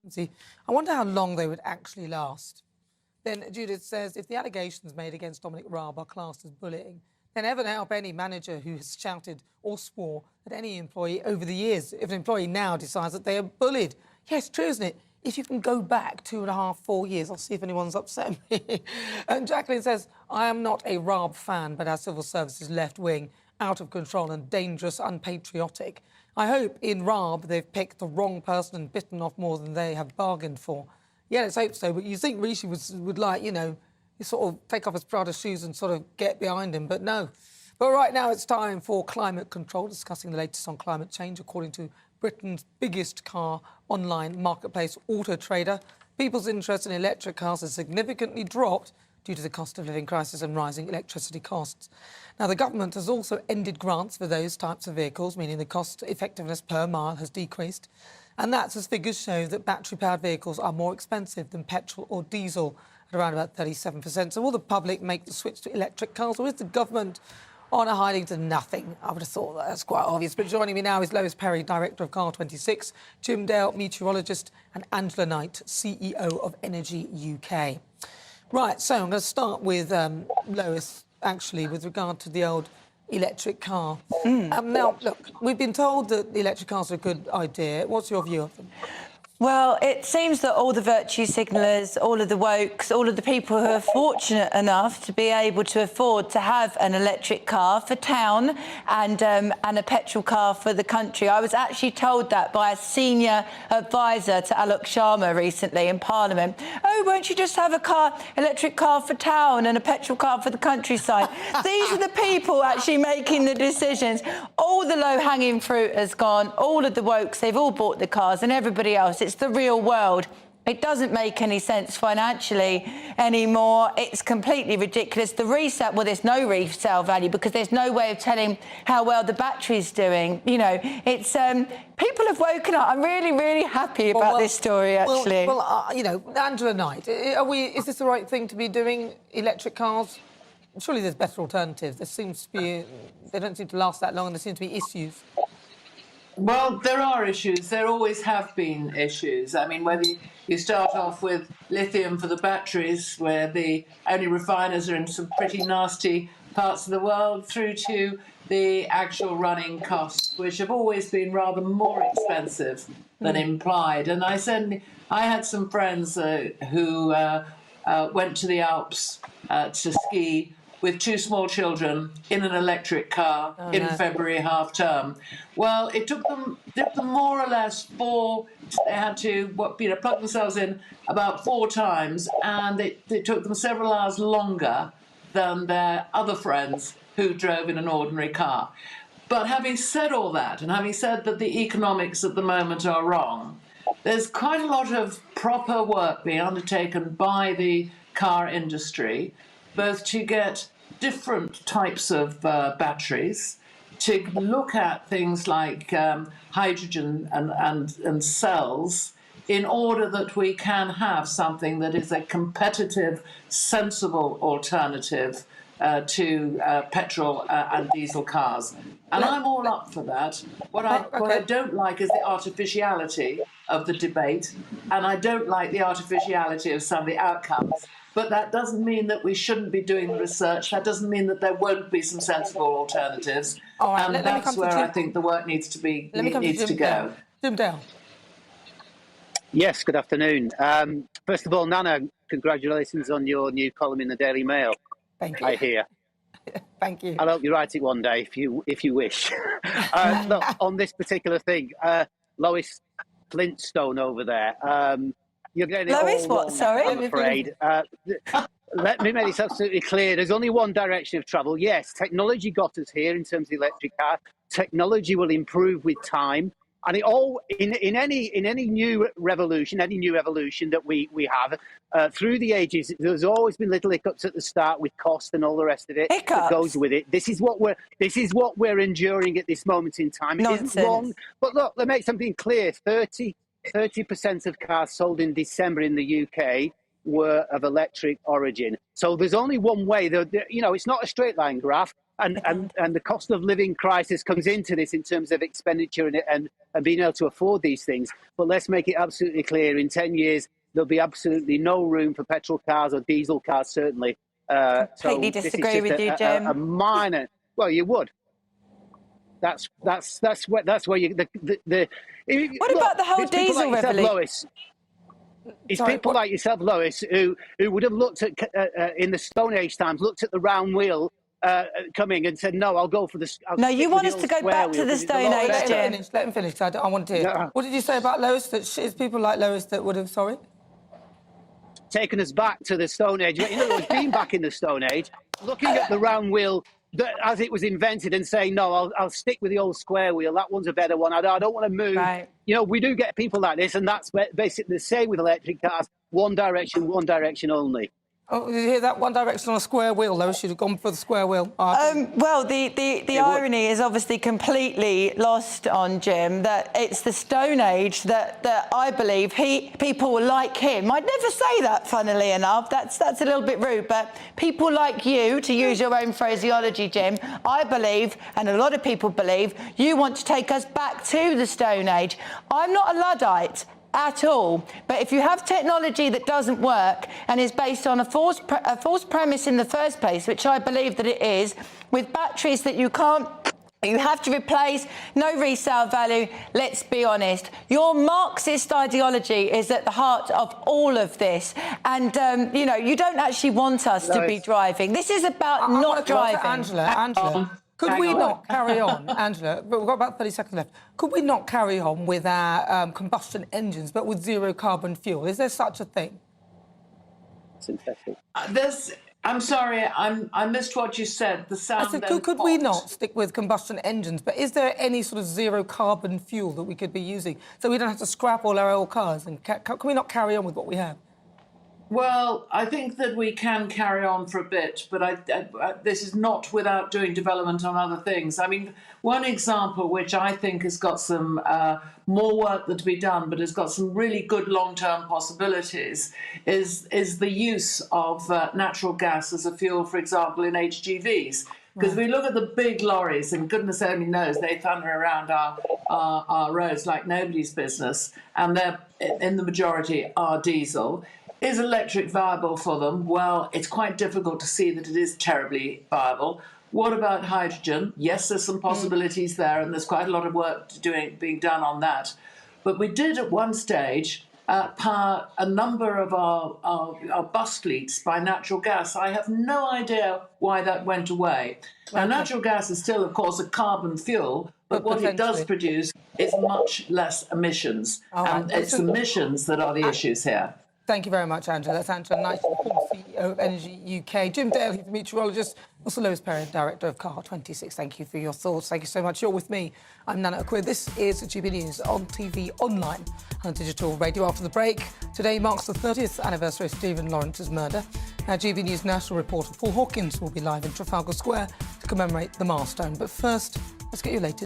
See, I wonder how long they would actually last. Then Judith says, if the allegations made against Dominic Raab are classed as bullying, then heaven help any manager who has shouted or swore at any employee over the years. If an employee now decides that they are bullied, yes, true, isn't it? If you can go back 2.5, 4 years, I'll see if anyone's upset me. And Jacqueline says, I am not a Raab fan, but our civil service is left-wing, out of control and dangerous, unpatriotic. I hope in Raab they've picked the wrong person and bitten off more than they have bargained for. Yeah, let's hope so. But you think Rishi would like, you know, sort of take off his Prada shoes and sort of get behind him, but no. But right now it's time for Climate Control, discussing the latest on climate change. According to Britain's biggest car online marketplace, Auto Trader, people's interest in electric cars has significantly dropped due to the cost of living crisis and rising electricity costs. Now, the government has also ended grants for those types of vehicles, meaning the cost effectiveness per mile has decreased. And that's as figures show that battery-powered vehicles are more expensive than petrol or diesel at around about 37%. So will the public make the switch to electric cars, or is the government on a hiding to nothing? I would have thought that's quite obvious. But joining me now is Lois Perry, Director of CAR26, Jim Dale, meteorologist, and Angela Knight, CEO of Energy UK. Right, so I'm going to start with Lois, actually, with regard to the old electric car. Now, look, we've been told that the electric cars are a good idea. What's your view of them? Well, it seems that all the virtue signallers, all of the wokes, all of the people who are fortunate enough to be able to afford to have an electric car for town and a petrol car for the country. I was actually told that by a senior advisor to Alok Sharma recently in Parliament. Oh, won't you just have a electric car for town and a petrol car for the countryside? These are the people actually making the decisions. All the low-hanging fruit has gone. All of the wokes, they've all bought the cars, and everybody else. It's the real world. It doesn't make any sense financially anymore. It's completely ridiculous. The resale, well, there's no resale value because there's no way of telling how well the battery's doing. You know, it's people have woken up. I'm really, really happy about this story, actually. You know, Angela Knight, is this the right thing to be doing, electric cars? Surely there's better alternatives. There seems to be, they don't seem to last that long, and there seem to be issues. Well, there are issues. There always have been issues. I mean, whether you start off with lithium for the batteries, where the only refiners are in some pretty nasty parts of the world, through to the actual running costs, which have always been rather more expensive than implied. And I had some friends who went to the Alps to ski with 2 small children in an electric car in February half-term. Well, it took them more or less they had to plug themselves in about 4 times, and it took them several hours longer than their other friends who drove in an ordinary car. But having said all that, and having said that the economics at the moment are wrong, there's quite a lot of proper work being undertaken by the car industry, both to get different types of batteries, to look at things like hydrogen and cells, in order that we can have something that is a competitive, sensible alternative to petrol and diesel cars. And I'm all up for that. What I don't like is the artificiality of the debate, and I don't like the artificiality of some of the outcomes. But that doesn't mean that we shouldn't be doing the research. That doesn't mean that there won't be some sensible alternatives. And that's where I think the work needs to go. Jim Dale. Yes, good afternoon. First of all, Nana, congratulations on your new column in the Daily Mail. Thank you. I hear. Thank you. I'll help you write it one day if you wish. Look, on this particular thing, Lois Flintstone over there. You're getting it Lois, all what? wrong, Sorry? I'm afraid. Let me make this absolutely clear. There's only one direction of travel. Yes, technology got us here in terms of the electric car. Technology will improve with time. And it all in any new revolution, any new evolution that we have through the ages, there's always been little hiccups at the start with cost and all the rest of it that goes with it. This is what we're enduring at this moment in time. It isn't wrong, but look, let me make something clear. 30% of cars sold in December in the UK were of electric origin. So there's only one way. You know, it's not a straight line graph. and the cost of living crisis comes into this in terms of expenditure and being able to afford these things. But let's make it absolutely clear: in 10 years, there'll be absolutely no room for petrol cars or diesel cars, certainly. Completely disagree with you, Jim. A minor. Well, you would. That's where you the. What about the whole diesel revolution? It's people like yourself, Lois, who would have looked at in the Stone Age times, looked at the round wheel coming and said, "No, I'll go for this." No, you want us to go back to the Stone Age, Jim. Let him finish. I want to hear. No. What did you say about Lois? That it's people like Lois that would have. Sorry. Taken us back to the Stone Age. In other words, being back in the Stone Age, looking at the round wheel as it was invented and saying, no, I'll stick with the old square wheel. That one's a better one. I don't want to move. Right. You know, we do get people like this, and that's basically the same with electric cars. One direction only. Oh, did you hear that? One direction on a square wheel, Lois. Should have gone for the square wheel. Well, the irony is obviously completely lost on Jim, that it's the Stone Age that I believe people like him. I'd never say that, funnily enough. That's a little bit rude, but people like you, to use your own phraseology, Jim, I believe, and a lot of people believe, you want to take us back to the Stone Age. I'm not a Luddite at all, but if you have technology that doesn't work and is based on a false premise in the first place, which I believe that it is, with batteries that you have to replace, no resale value, let's be honest. Your Marxist ideology is at the heart of all of this. And, you know, you don't actually want us to be driving. This is about not driving. Angela, could we not carry on, Angela, but we've got about 30 seconds left. Could we not carry on with our combustion engines, but with zero carbon fuel? Is there such a thing? Synthetic. I'm sorry, I missed what you said. The sound. I said, could we not stick with combustion engines? But is there any sort of zero carbon fuel that we could be using so we don't have to scrap all our old cars? And can we not carry on with what we have? Well, I think that we can carry on for a bit, but this is not without doing development on other things. I mean, one example which I think has got some more work to be done, but has got some really good long-term possibilities, is the use of natural gas as a fuel, for example, in HGVs. Because we look at the big lorries, and goodness only knows they thunder around our roads like nobody's business, and they're, in the majority, are diesel. Is electric viable for them? Well, it's quite difficult to see that it is terribly viable. What about hydrogen? Yes, there's some possibilities there, and there's quite a lot of work being done on that. But we did at one stage power a number of our bus fleets by natural gas. I have no idea why that went away. Now, natural gas is still, of course, a carbon fuel, but what it does produce is much less emissions. And it's emissions that are the issues here. Thank you very much, Angela. That's Angela Knight, former CEO of Energy UK. Jim Dale, he's a meteorologist. Also Lois Perrin, Director of CAR26. Thank you for your thoughts. Thank you so much. You're with me. I'm Nana Akua. This is GB News on TV, online and digital radio. After the break, today marks the 30th anniversary of Stephen Lawrence's murder. Our GB News national reporter Paul Hawkins will be live in Trafalgar Square to commemorate the milestone. But first, let's get your latest.